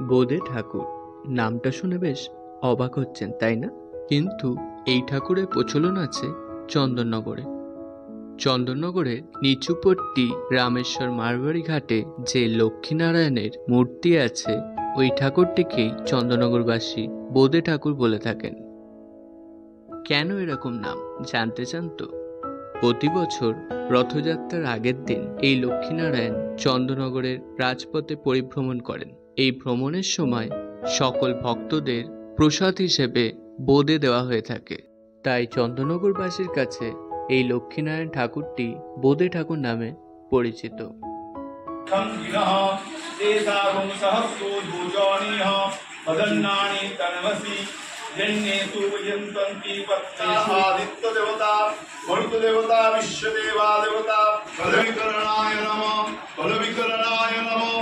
বোদে ঠাকুর নামটা শুনে বেশ অবাক হচ্ছেন, তাই না? কিন্তু এই ঠাকুরের প্রচলন আছে চন্দননগরে। চন্দননগরের নিচুপট্টি রামেশ্বর মারবাড়ি ঘাটে যে লক্ষ্মীনারায়ণের মূর্তি আছে, ওই ঠাকুরটিকেই চন্দননগরবাসী বোদে ঠাকুর বলে থাকেন। কেন এরকম নাম জানতে চান তো? প্রতি বছর রথযাত্রার আগের দিন এই লক্ষ্মীনারায়ণ চন্দননগরের রাজপথে পরিভ্রমণ করেন। এই ভ্রমণের সময় সকল ভক্তদের প্রসাদ হিসেবে বোদে দেওয়া হয়ে থাকে। তাই চন্দননগরবাসীর কাছে এই লক্ষ্মীনারায়ণ ঠাকুরটি বোদে ঠাকুর নামে পরিচিত। आदित्यदेवता मरुतदेवता विश्वदेवा देवता बलविकरणाय नमः बलविकरणाय नमः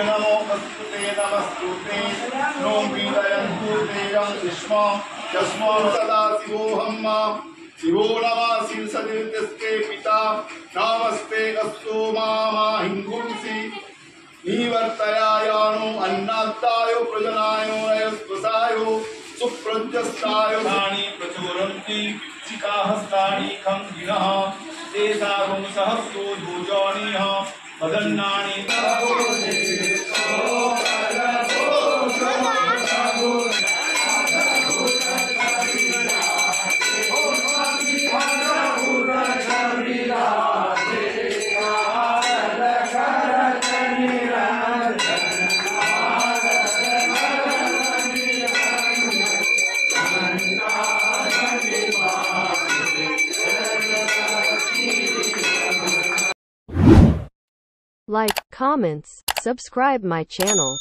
नमोस्तुते नमस्तुते नो वीरयन्तु तेजं विष्णु यस्मात् सदा शिवोऽहम् शिवो नमः शिवसदित्यस्ते पिता नमस्ते अस्तु मामा हिंगुंसि निवर्तयायानो अन्नात्तायो प्रजनायो नयस्वसायो सुप्रज्ञस्तायो दानि प्रचोरन्ति शिखाहस्तानि खं गिनः तेषां सहस्रो भुजानिः वदन्नानि Like, comments, subscribe my channel.